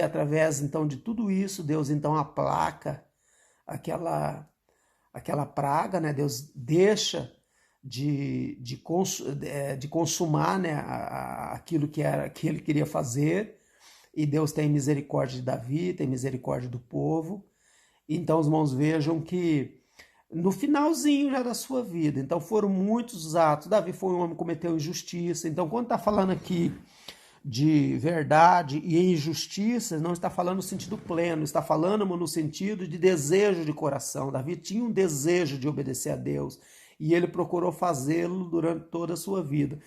através então de tudo isso, Deus então aplaca aquela praga, né? Deus deixa de consumar, né, aquilo que ele queria fazer, e Deus tem misericórdia de Davi, tem misericórdia do povo. Então os irmãos vejam que no finalzinho já da sua vida, então foram muitos os atos. Davi foi um homem que cometeu injustiça. Então quando está falando aqui de verdade e injustiça, não está falando no sentido pleno, está falando no sentido de desejo de coração. Davi tinha um desejo de obedecer a Deus e ele procurou fazê-lo durante toda a sua vida.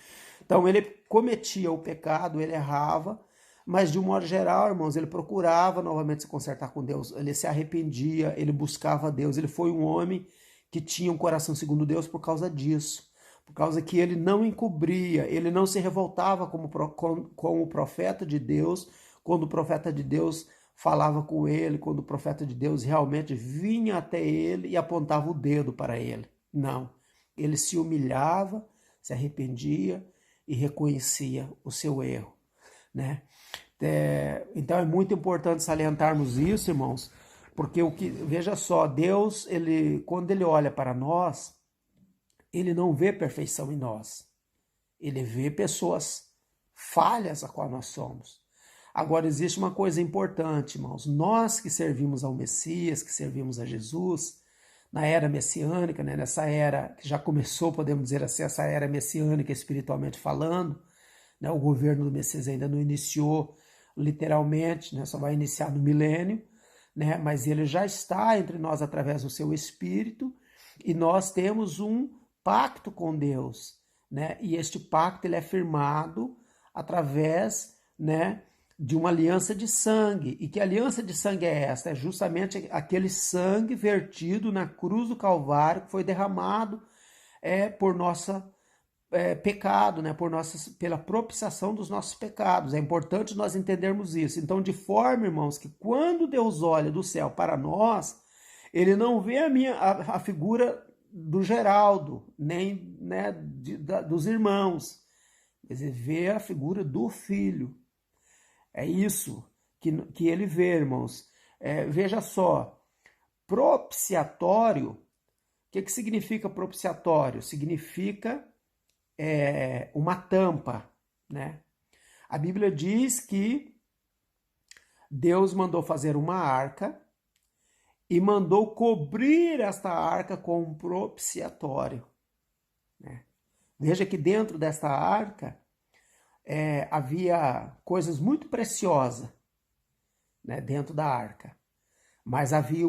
Então ele cometia o pecado, ele errava, mas de um modo geral, irmãos, ele procurava novamente se consertar com Deus, ele se arrependia, ele buscava Deus. Ele foi um homem que tinha um coração segundo Deus por causa disso. Por causa que ele não encobria, ele não se revoltava com o profeta de Deus, quando o profeta de Deus falava com ele, quando o profeta de Deus realmente vinha até ele e apontava o dedo para ele. Não, ele se humilhava, se arrependia e reconhecia o seu erro, né? Então é muito importante salientarmos isso, irmãos, porque veja só, Deus, quando ele olha para nós, ele não vê perfeição em nós. Ele vê pessoas falhas a qual nós somos. Agora, existe uma coisa importante, irmãos. Nós que servimos ao Messias, que servimos a Jesus, na era messiânica, né, nessa era que já começou, podemos dizer assim, essa era messiânica espiritualmente falando, né, o governo do Messias ainda não iniciou literalmente, né, só vai iniciar no milênio, né, mas ele já está entre nós através do seu Espírito, e nós temos um pacto com Deus, né? E este pacto ele é firmado através, né, de uma aliança de sangue. E que aliança de sangue é esta? É justamente aquele sangue vertido na cruz do Calvário que foi derramado por nossa pecado, né? Pela propiciação dos nossos pecados. É importante nós entendermos isso. Então, de forma, irmãos, que quando Deus olha do céu para nós, ele não vê a figura do Geraldo, nem, né, dos irmãos, mas ele vê a figura do filho. É isso que ele vê, irmãos. Veja só, propiciatório, o que significa propiciatório? Significa uma tampa, né? A Bíblia diz que Deus mandou fazer uma arca e mandou cobrir esta arca com um propiciatório, né? Veja que dentro desta arca havia coisas muito preciosas, né, dentro da arca, mas havia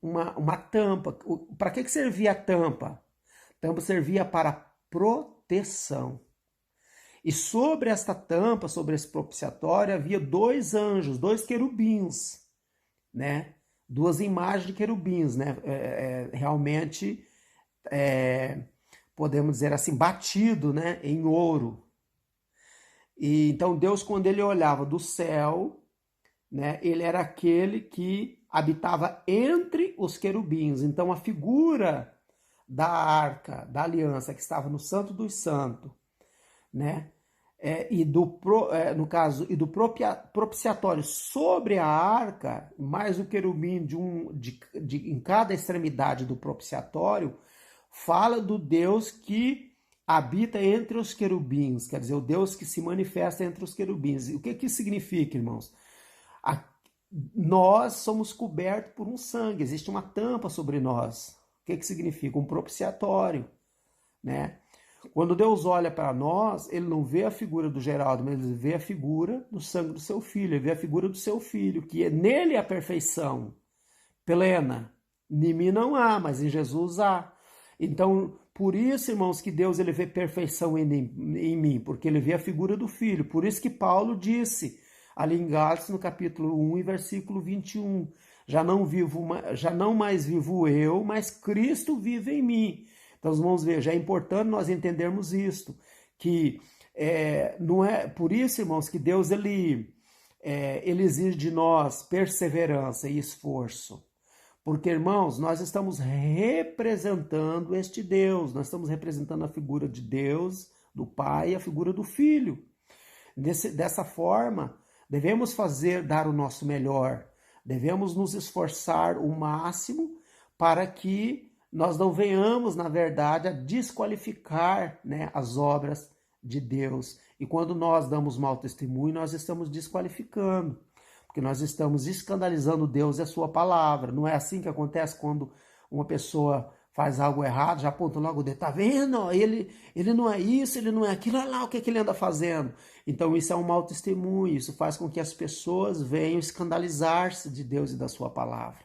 uma tampa. Para que servia a tampa? A tampa servia para proteção. E sobre esta tampa, sobre esse propiciatório, havia dois anjos, dois querubins, né? Duas imagens de querubins, né? Realmente, podemos dizer assim, batido, né, em ouro. E então Deus, quando ele olhava do céu, né, ele era aquele que habitava entre os querubins. Então a figura da arca, da aliança que estava no Santo dos Santos, né, no caso, e do propiciatório sobre a arca, mais o querubim em cada extremidade do propiciatório, fala do Deus que habita entre os querubins, quer dizer, o Deus que se manifesta entre os querubins. E o que isso significa, irmãos? Nós somos cobertos por um sangue, existe uma tampa sobre nós. O que significa? Um propiciatório, né? Quando Deus olha para nós, ele não vê a figura do Geraldo, mas ele vê a figura do sangue do seu filho, ele vê a figura do seu filho, que nele a perfeição plena. Em mim não há, mas em Jesus há. Então, por isso, irmãos, que Deus ele vê perfeição em mim, porque ele vê a figura do filho. Por isso que Paulo disse, ali em Gálatas, no capítulo 1, e versículo 21, já não mais vivo eu, mas Cristo vive em mim. Então, vamos ver, já é importante nós entendermos isto, que não é por isso, irmãos, que Deus ele exige de nós perseverança e esforço. Porque, irmãos, nós estamos representando este Deus, nós estamos representando a figura de Deus, do Pai, e a figura do Filho. Dessa forma, devemos dar o nosso melhor, devemos nos esforçar o máximo para que nós não venhamos, na verdade, a desqualificar, né, as obras de Deus. E quando nós damos mau testemunho, nós estamos desqualificando, porque nós estamos escandalizando Deus e a sua palavra. Não é assim que acontece quando uma pessoa faz algo errado, já aponta logo o dedo, tá vendo? Ele não é isso, ele não é aquilo, olha lá o que ele anda fazendo. Então isso é um mau testemunho, isso faz com que as pessoas venham escandalizar-se de Deus e da sua palavra.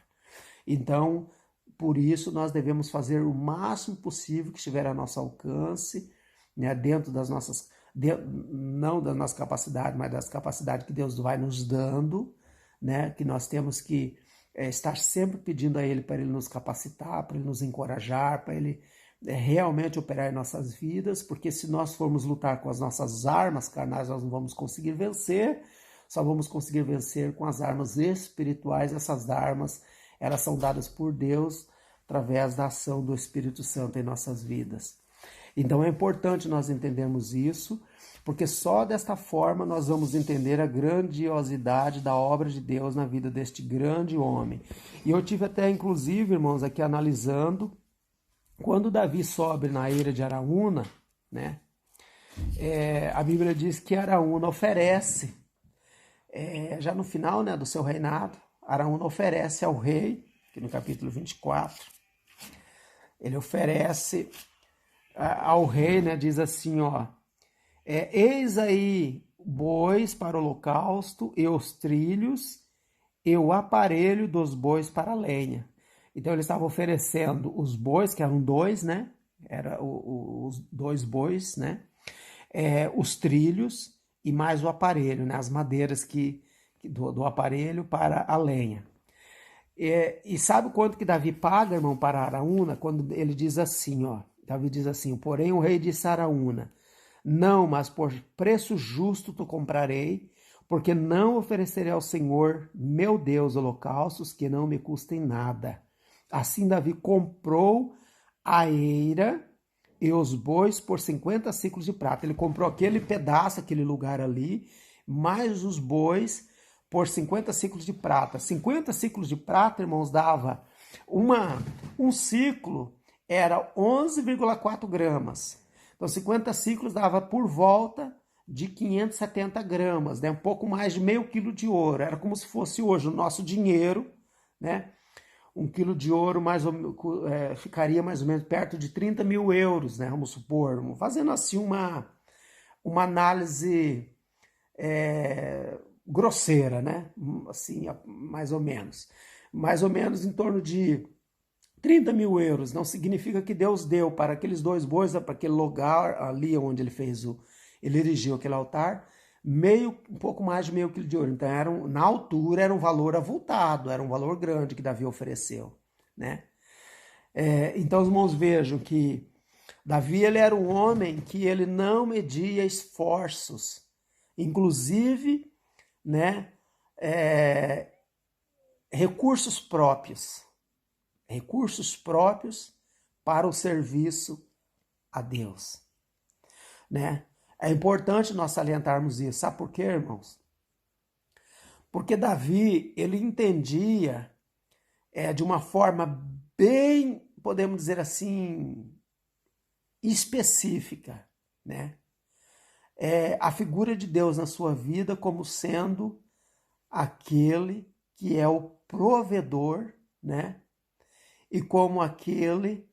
Então, por isso, nós devemos fazer o máximo possível que estiver a nosso alcance, né, dentro das nossas, não da nossa capacidade, mas das capacidades que Deus vai nos dando, né, que nós temos que estar sempre pedindo a Ele para Ele nos capacitar, para Ele nos encorajar, para Ele realmente operar em nossas vidas, porque se nós formos lutar com as nossas armas carnais, nós não vamos conseguir vencer, só vamos conseguir vencer com as armas espirituais. Essas armas, elas são dadas por Deus através da ação do Espírito Santo em nossas vidas. Então é importante nós entendermos isso, porque só desta forma nós vamos entender a grandiosidade da obra de Deus na vida deste grande homem. E eu tive até, inclusive, irmãos, aqui analisando, quando Davi sobe na eira de Araúna, né, a Bíblia diz que Araúna oferece, já no final, né, do seu reinado, Araúna oferece ao rei, que no capítulo 24, ele oferece ao rei, né, diz assim, ó, eis aí bois para o holocausto, e os trilhos, e o aparelho dos bois para a lenha. Então ele estava oferecendo os bois, que eram dois, né, os dois bois, né, os trilhos e mais o aparelho, né, as madeiras do aparelho para a lenha. E sabe quanto que Davi paga, irmão, para Araúna? Quando ele diz assim, ó, Davi diz assim, porém o rei disse a Araúna, não, mas por preço justo tu comprarei, porque não oferecerei ao Senhor, meu Deus, holocaustos que não me custem nada. Assim Davi comprou a eira e os bois por 50 ciclos de prata. Ele comprou aquele pedaço, aquele lugar ali, mais os bois por 50 ciclos de prata. 50 ciclos de prata, irmãos, dava um ciclo, era 11,4 gramas. Então 50 ciclos dava por volta de 570 gramas, né? Um pouco mais de meio quilo de ouro. Era como se fosse hoje o nosso dinheiro, né? 1 quilo de ouro ficaria mais ou menos perto de 30 mil euros, né? Vamos supor, fazendo assim uma análise grosseira, né? Assim, mais ou menos. Mais ou menos em torno de 30 mil euros. Não significa que Deus deu para aqueles dois bois, para aquele lugar ali onde ele erigiu aquele altar, um pouco mais de meio quilo de ouro. Então, na altura, era um valor avultado, era um valor grande que Davi ofereceu, né? Então, os irmãos vejam que Davi, ele era um homem que ele não media esforços, inclusive, né, recursos próprios para o serviço a Deus, né? É importante nós salientarmos isso. Sabe por quê, irmãos? Porque Davi, ele entendia de uma forma bem, podemos dizer assim, específica, né? A figura de Deus na sua vida como sendo aquele que é o provedor, né? E como aquele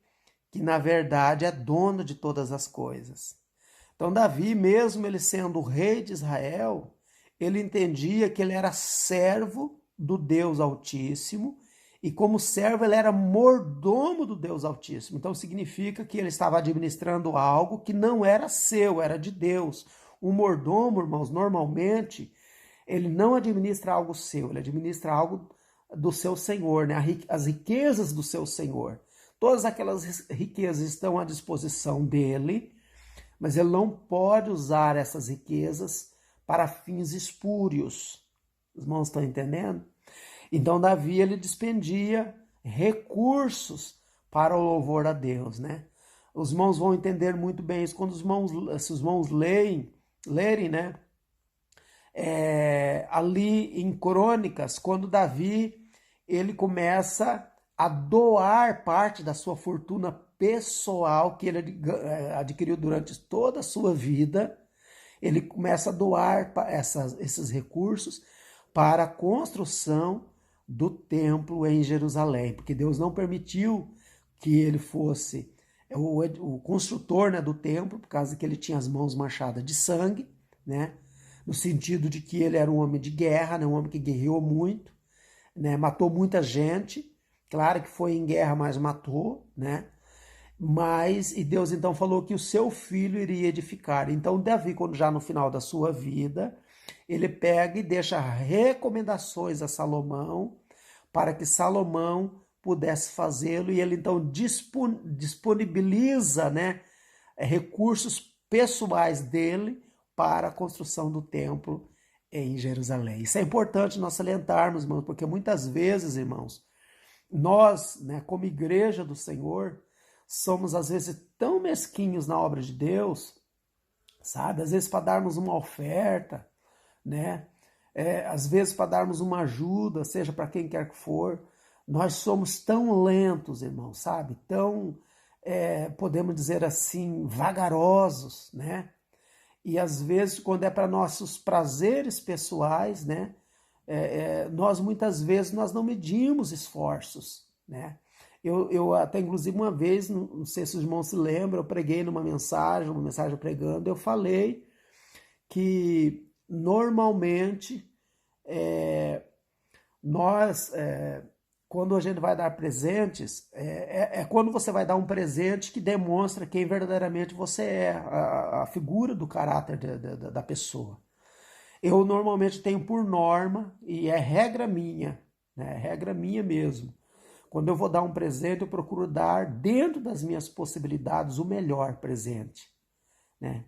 que, na verdade, é dono de todas as coisas. Então, Davi, mesmo ele sendo o rei de Israel, ele entendia que ele era servo do Deus Altíssimo e, como servo, ele era mordomo do Deus Altíssimo. Então, significa que ele estava administrando algo que não era seu, era de Deus. O mordomo, irmãos, normalmente, ele não administra algo seu, ele administra algo do seu Senhor, né? As riquezas do seu Senhor. Todas aquelas riquezas estão à disposição dele, mas ele não pode usar essas riquezas para fins espúrios. Os irmãos estão entendendo? Então Davi, ele dispendia recursos para o louvor a Deus, né? Os irmãos vão entender muito bem isso quando se os irmãos lerem, né? ali em Crônicas, quando Davi ele começa a doar parte da sua fortuna pessoal que ele adquiriu durante toda a sua vida, ele começa a doar esses recursos para a construção do templo em Jerusalém, porque Deus não permitiu que ele fosse o construtor, né, do templo, por causa que ele tinha as mãos manchadas de sangue, né, no sentido de que ele era um homem de guerra, né, um homem que guerreou muito, né, matou muita gente, claro que foi em guerra, mas matou, né, e Deus então falou que o seu filho iria edificar. Então Davi, quando já no final da sua vida, ele pega e deixa recomendações a Salomão para que Salomão pudesse fazê-lo, e ele então disponibiliza, né, recursos pessoais dele para a construção do templo em Jerusalém. Isso é importante nós salientarmos, irmãos, porque muitas vezes, irmãos, nós, né, como igreja do Senhor, somos às vezes tão mesquinhos na obra de Deus, sabe? Às vezes para darmos uma oferta, né? Às vezes para darmos uma ajuda, seja para quem quer que for, nós somos tão lentos, irmãos, sabe? Tão, podemos dizer assim, vagarosos, né? E às vezes, quando é para nossos prazeres pessoais, né? Nós muitas vezes nós não medimos esforços, né? Eu até, inclusive, uma vez, não sei se os irmãos se lembram, eu preguei uma mensagem pregando, eu falei que normalmente nós, quando a gente vai dar presentes, quando você vai dar um presente que demonstra quem verdadeiramente você é, a figura do caráter da pessoa. Eu normalmente tenho por norma, e é regra minha, né, regra minha mesmo, quando eu vou dar um presente, eu procuro dar, dentro das minhas possibilidades, o melhor presente, né?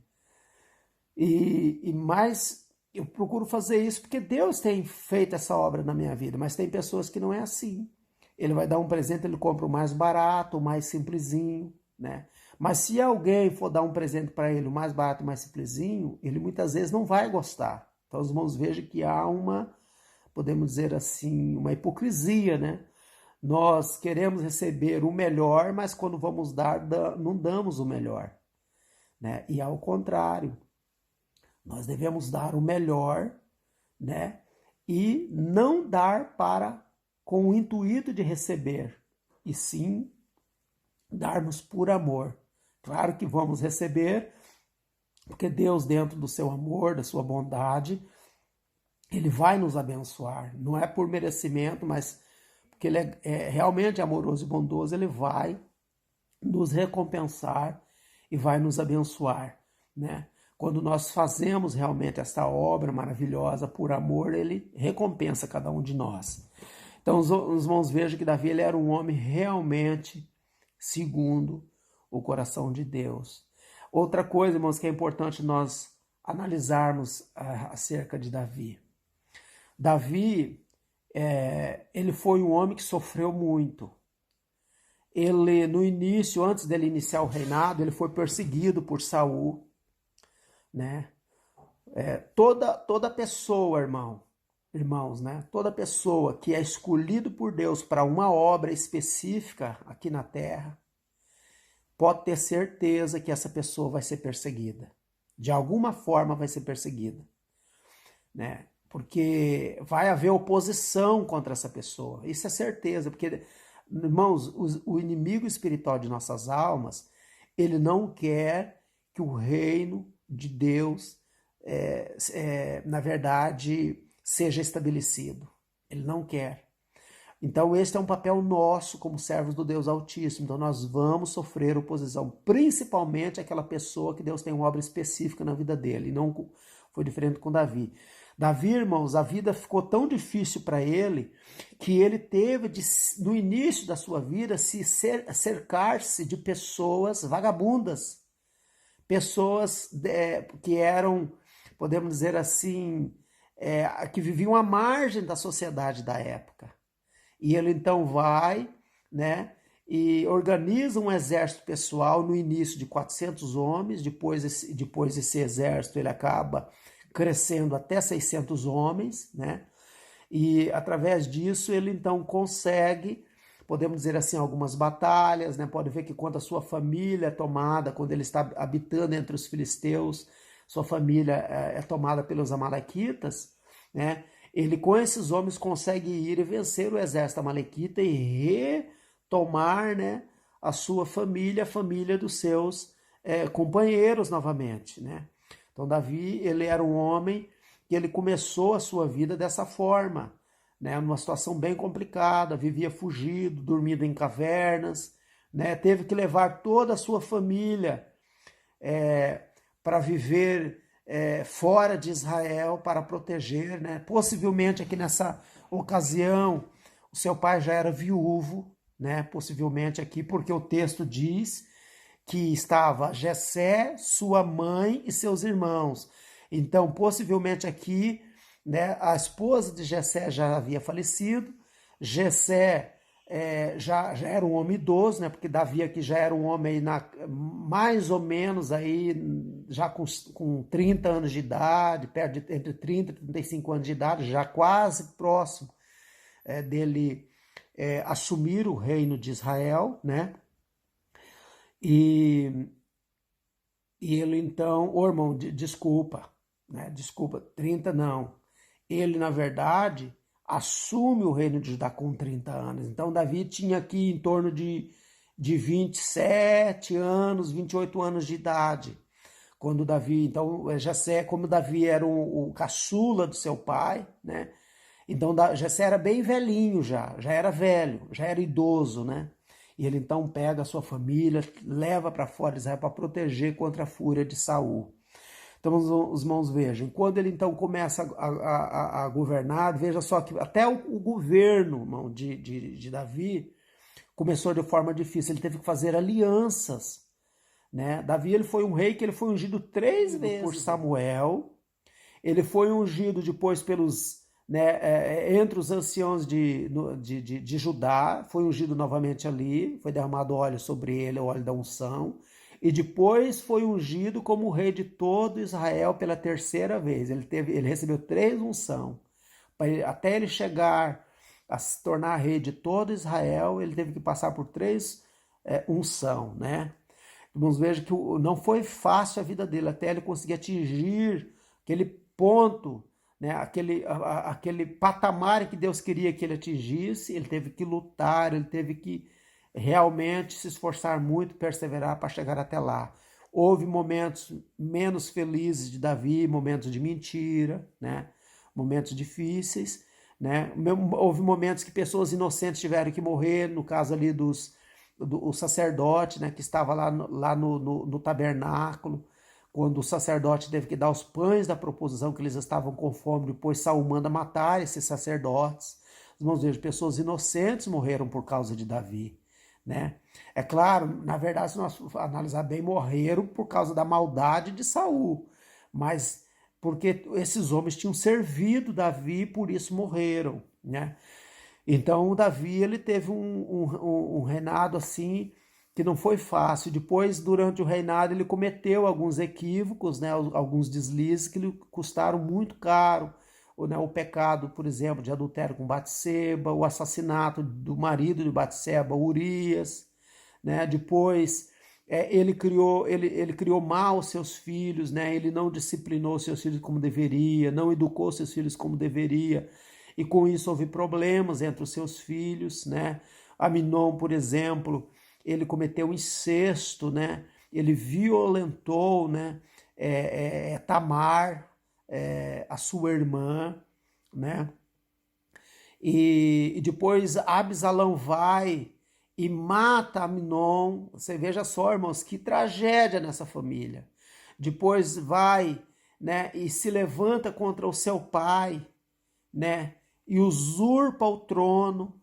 Mas eu procuro fazer isso porque Deus tem feito essa obra na minha vida, mas tem pessoas que não é assim. Ele vai dar um presente, ele compra o mais barato, o mais simplesinho, né? Mas se alguém for dar um presente para ele, o mais barato, o mais simplesinho, ele muitas vezes não vai gostar. Então os irmãos vejam que há podemos dizer assim, uma hipocrisia, né? Nós queremos receber o melhor, mas quando vamos dar, não damos o melhor, né? E ao contrário, nós devemos dar o melhor, né? E não dar com o intuito de receber, e sim darmos por amor. Claro que vamos receber, porque Deus, dentro do seu amor, da sua bondade, ele vai nos abençoar. Não é por merecimento, mas porque ele é realmente amoroso e bondoso, ele vai nos recompensar e vai nos abençoar, né? Quando nós fazemos realmente esta obra maravilhosa por amor, ele recompensa cada um de nós. Então os irmãos vejam que Davi ele era um homem realmente segundo o coração de Deus. Outra coisa, irmãos, que é importante nós analisarmos acerca de Davi. Davi, ele foi um homem que sofreu muito. Ele, no início, antes dele iniciar o reinado, ele foi perseguido por Saul, né? Toda pessoa, irmãos, né? Toda pessoa que é escolhido por Deus para uma obra específica aqui na terra, pode ter certeza que essa pessoa vai ser perseguida. De alguma forma vai ser perseguida, né? Porque vai haver oposição contra essa pessoa. Isso é certeza, porque, irmãos, o inimigo espiritual de nossas almas, ele não quer que o reino de Deus, na verdade, seja estabelecido. Ele não quer. Então, este é um papel nosso como servos do Deus Altíssimo. Então, nós vamos sofrer oposição, principalmente aquela pessoa que Deus tem uma obra específica na vida dele. E não foi diferente com Davi. Davi, irmãos, a vida ficou tão difícil para ele que ele teve, no início da sua vida, cercar-se de pessoas vagabundas. Pessoas que eram, podemos dizer assim, que viviam à margem da sociedade da época. E ele então vai, né, e organiza um exército pessoal no início de 400 homens, depois esse exército ele acaba crescendo até 600 homens, né? E através disso ele então consegue, podemos dizer assim, algumas batalhas, né? Pode ver que quando a sua família é tomada, quando ele está habitando entre os filisteus, sua família é tomada pelos amalequitas, né? Ele com esses homens consegue ir e vencer o exército amalequita e retomar, né, a sua família, a família dos seus companheiros novamente, né? Então Davi, ele era um homem que ele começou a sua vida dessa forma, né? Numa situação bem complicada, vivia fugido, dormindo em cavernas, né? Teve que levar toda a sua família para viver fora de Israel, para proteger, né? Possivelmente aqui nessa ocasião, o seu pai já era viúvo, né? Possivelmente aqui, porque o texto diz que estava Jessé, sua mãe e seus irmãos. Então, possivelmente aqui, né, a esposa de Jessé já havia falecido, Jessé já era um homem idoso, né, porque Davi aqui já era um homem mais ou menos aí, já com 30 anos de idade, entre 30 e 35 anos de idade, já quase próximo dele assumir o reino de Israel, né? E ele então, irmão, desculpa, né? Desculpa, 30 não. Ele, na verdade, assume o reino de Judá com 30 anos. Então, Davi tinha aqui em torno de 27 anos, 28 anos de idade. Quando Davi, então, Jessé, como Davi era o caçula do seu pai, né? Então, Jessé era bem velhinho já era velho, já era idoso, né? E ele então pega a sua família, leva para fora de Israel para proteger contra a fúria de Saul. Então os irmãos vejam, quando ele então começa a governar, veja só que até o governo, irmão, de Davi começou de forma difícil, ele teve que fazer alianças, né? Davi, ele foi um rei que ele foi ungido 3 vezes por Samuel, ele foi ungido depois pelos, né, entre os anciãos de Judá, foi ungido novamente ali, foi derramado óleo sobre ele, o óleo da unção, e depois foi ungido como rei de todo Israel pela 3ª vez. Ele recebeu 3 unção. Até ele chegar a se tornar rei de todo Israel, ele teve que passar por 3 unção, né? Vamos ver que não foi fácil a vida dele, até ele conseguir atingir aquele ponto, né, aquele patamar que Deus queria que ele atingisse. Ele teve que lutar, ele teve que realmente se esforçar muito, perseverar para chegar até lá. Houve momentos menos felizes de Davi, momentos de mentira, né, momentos difíceis, né, houve momentos que pessoas inocentes tiveram que morrer, no caso ali do sacerdote, né, que estava lá no tabernáculo, quando o sacerdote teve que dar os pães da proposição, que eles estavam com fome, depois Saul manda matar esses sacerdotes. Irmãos, vejam, pessoas inocentes morreram por causa de Davi, né? É claro, na verdade, se nós analisar bem, morreram por causa da maldade de Saul, mas porque esses homens tinham servido Davi, por isso morreram, né? Então o Davi, ele teve um reinado assim que não foi fácil. Depois, durante o reinado, ele cometeu alguns equívocos, né, alguns deslizes que lhe custaram muito caro. Né, o pecado, por exemplo, de adultério com Batseba, o assassinato do marido de Batseba, Urias, né? Depois ele criou mal seus filhos, né? Ele não disciplinou seus filhos como deveria, não educou seus filhos como deveria, e com isso houve problemas entre os seus filhos, né? Aminon, por exemplo, ele cometeu incesto, né? Ele violentou, né, Tamar, a sua irmã, né? E depois Absalão vai e mata Aminon. Você veja só, irmãos, que tragédia nessa família. Depois vai, né, e se levanta contra o seu pai, né, e usurpa o trono.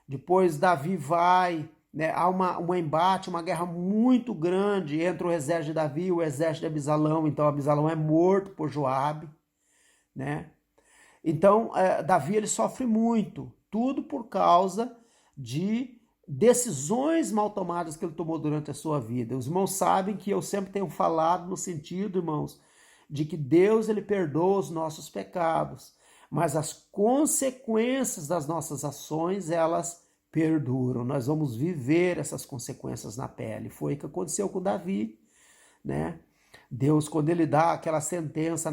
Depois Davi vai, né, há um embate, uma guerra muito grande entre o exército de Davi e o exército de Absalão. Então Absalão é morto por Joabe, né? Então Davi, ele sofre muito, tudo por causa de decisões mal tomadas que ele tomou durante a sua vida. Os irmãos sabem que eu sempre tenho falado no sentido, irmãos, de que Deus ele perdoa os nossos pecados, mas as consequências das nossas ações, elas perduram. Nós vamos viver essas consequências na pele. Foi o que aconteceu com Davi, né? Deus, quando ele dá aquela sentença,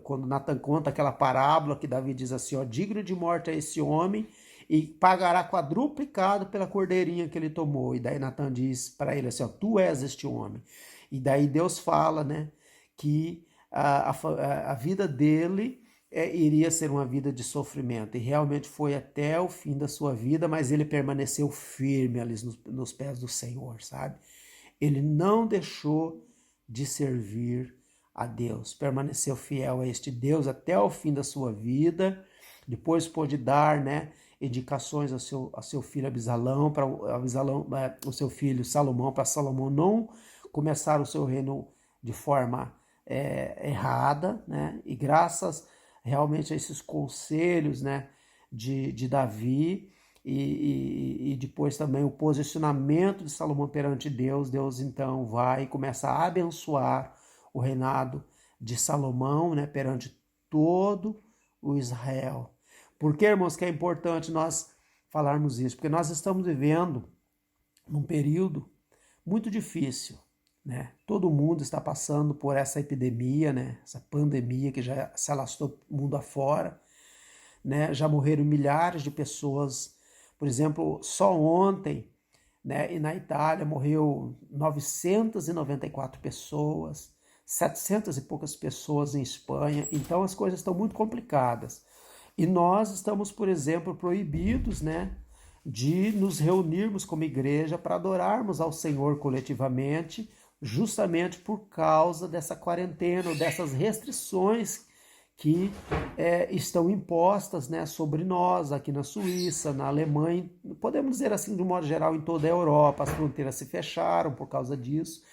quando Natan conta aquela parábola que Davi diz assim, ó, digno de morte é esse homem e pagará quadruplicado pela cordeirinha que ele tomou. E daí Natan diz para ele assim, ó, tu és este homem. E daí Deus fala, né, que a vida dele iria ser uma vida de sofrimento. E realmente foi até o fim da sua vida, mas ele permaneceu firme ali nos pés do Senhor, sabe? Ele não deixou de servir a Deus, permaneceu fiel a este Deus até o fim da sua vida. Depois pôde dar, né, indicações ao seu filho Abisalão, o seu filho Salomão, para Salomão não começar o seu reino de forma errada, né? E graças realmente a esses conselhos, né, de Davi, e depois também o posicionamento de Salomão perante Deus, Deus então vai e começa a abençoar o reinado de Salomão, né, perante todo o Israel. Por que, irmãos, que é importante nós falarmos isso? Porque nós estamos vivendo num período muito difícil, né? Todo mundo está passando por essa epidemia, né? Essa pandemia que já se alastrou mundo afora, né? Já morreram milhares de pessoas. Por exemplo, só ontem, né, e na Itália morreu 994 pessoas, 700 e poucas pessoas em Espanha. Então as coisas estão muito complicadas. E nós estamos, por exemplo, proibidos, né, de nos reunirmos como igreja para adorarmos ao Senhor coletivamente, justamente por causa dessa quarentena, dessas restrições que estão impostas, né, sobre nós aqui na Suíça, na Alemanha, podemos dizer assim de um modo geral em toda a Europa. As fronteiras se fecharam por causa disso.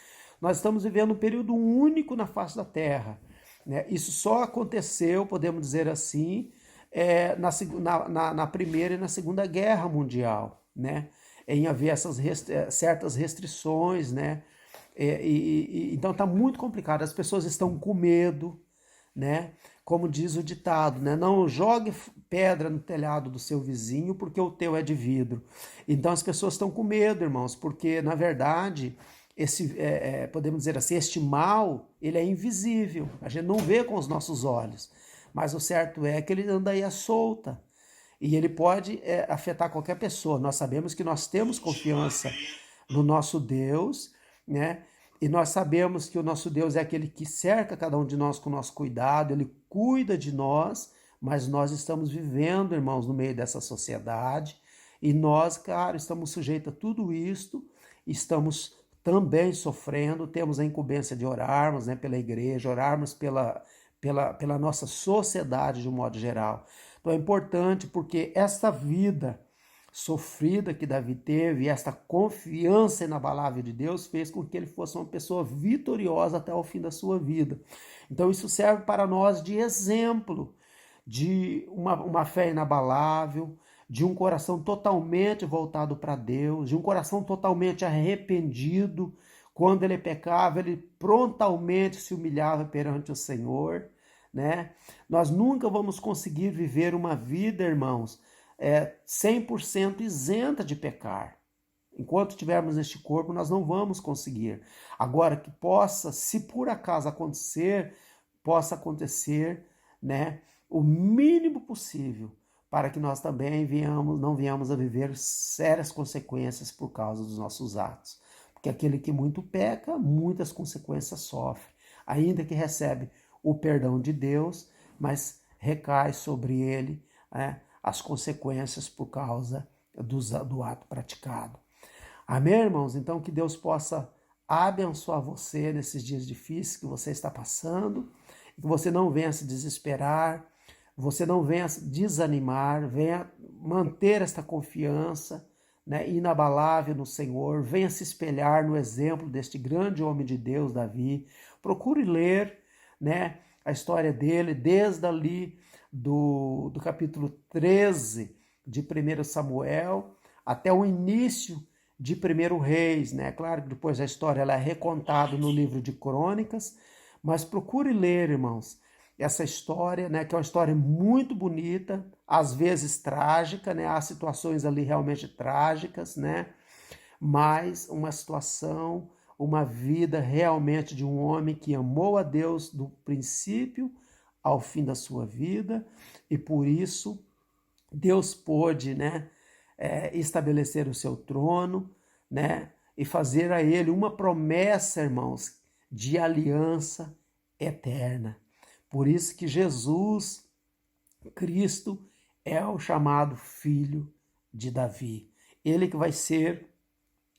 Nós estamos vivendo um período único na face da Terra, né? Isso só aconteceu, podemos dizer assim, na Primeira e na Segunda Guerra Mundial, né? Em haver essas certas restrições, né? Então está muito complicado, as pessoas estão com medo, né? Como diz o ditado, né? Não jogue pedra no telhado do seu vizinho porque o teu é de vidro. Então as pessoas estão com medo, irmãos, porque na verdade podemos dizer assim, este mal ele é invisível, a gente não vê com os nossos olhos, mas o certo é que ele anda aí à solta e ele pode afetar qualquer pessoa. Nós sabemos que nós temos confiança no nosso Deus, né? E nós sabemos que o nosso Deus é aquele que cerca cada um de nós com o nosso cuidado, ele cuida de nós, mas nós estamos vivendo, irmãos, no meio dessa sociedade, e nós, claro, estamos sujeitos a tudo isto, estamos também sofrendo, temos a incumbência de orarmos, né, pela igreja, orarmos pela nossa sociedade de um modo geral. Então é importante porque esta vida sofrida que Davi teve, e esta confiança inabalável de Deus fez com que ele fosse uma pessoa vitoriosa até o fim da sua vida. Então isso serve para nós de exemplo, de uma fé inabalável, de um coração totalmente voltado para Deus, de um coração totalmente arrependido. Quando ele pecava, ele prontamente se humilhava perante o Senhor, né? Nós nunca vamos conseguir viver uma vida, irmãos, 100% isenta de pecar. Enquanto estivermos neste corpo, nós não vamos conseguir. Agora, que possa, se por acaso acontecer, possa acontecer, né, o mínimo possível, para que nós também não venhamos a viver sérias consequências por causa dos nossos atos. Porque aquele que muito peca, muitas consequências sofre. Ainda que recebe o perdão de Deus, mas recai sobre ele, né, as consequências por causa do ato praticado. Amém, irmãos? Então que Deus possa abençoar você nesses dias difíceis que você está passando, que você não venha se desesperar, você não venha se desanimar, venha manter esta confiança, né, inabalável no Senhor, venha se espelhar no exemplo deste grande homem de Deus, Davi. Procure ler, né, a história dele desde ali do capítulo 13 de 1 Samuel até o início de 1 Reis, né? Claro que depois a história ela é recontada no livro de Crônicas, Mas procure ler, irmãos, essa história, né, que é uma história muito bonita, às vezes trágica, né? Há situações ali realmente trágicas, né? Mas uma situação, uma vida realmente de um homem que amou a Deus do princípio ao fim da sua vida, e por isso Deus pôde, né, estabelecer o seu trono, né, e fazer a ele uma promessa, irmãos, de aliança eterna. Por isso que Jesus Cristo é o chamado Filho de Davi. Ele que vai ser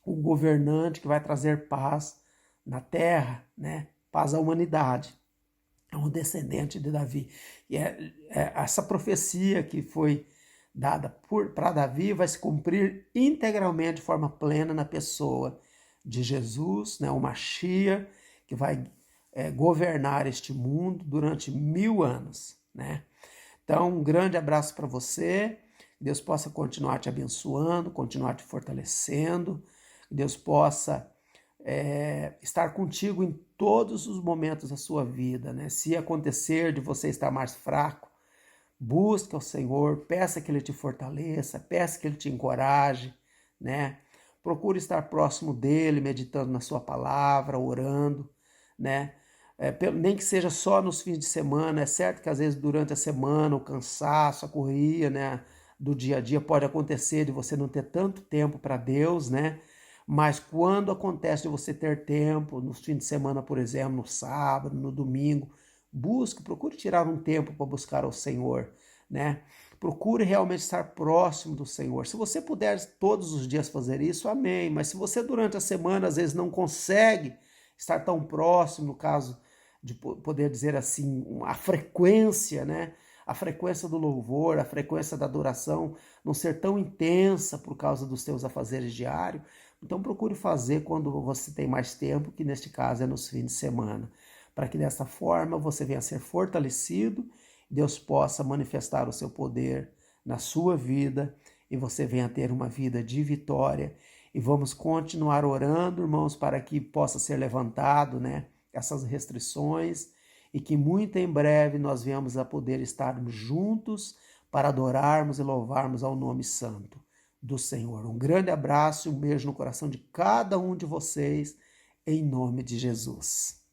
o governante que vai trazer paz na terra, né? Paz à humanidade. É um descendente de Davi. E essa profecia que foi dada para Davi vai se cumprir integralmente de forma plena na pessoa de Jesus, né? O Mashiach, que vai governar este mundo durante 1000 anos, né? Então, um grande abraço para você. Deus possa continuar te abençoando, continuar te fortalecendo. Deus possa estar contigo em todos os momentos da sua vida, né? Se acontecer de você estar mais fraco, busque ao Senhor, peça que Ele te fortaleça, peça que Ele te encoraje, né? Procure estar próximo dEle, meditando na sua palavra, orando, né? Nem que seja só nos fins de semana. É certo que às vezes durante a semana o cansaço, a correria, né, do dia a dia pode acontecer de você não ter tanto tempo para Deus, né? Mas quando acontece de você ter tempo, nos fins de semana, por exemplo, no sábado, no domingo, procure tirar um tempo para buscar ao Senhor, né? Procure realmente estar próximo do Senhor. Se você puder todos os dias fazer isso, amém. Mas se você durante a semana às vezes não consegue estar tão próximo, no caso de poder dizer assim, a frequência, né? A frequência do louvor, a frequência da adoração não ser tão intensa por causa dos teus afazeres diários, então procure fazer quando você tem mais tempo, que neste caso é nos fins de semana, para que dessa forma você venha a ser fortalecido, Deus possa manifestar o seu poder na sua vida e você venha a ter uma vida de vitória. E vamos continuar orando, irmãos, para que possa ser levantado, né, essas restrições e que muito em breve nós venhamos a poder estarmos juntos para adorarmos e louvarmos ao nome santo do Senhor. Um grande abraço e um beijo no coração de cada um de vocês, em nome de Jesus.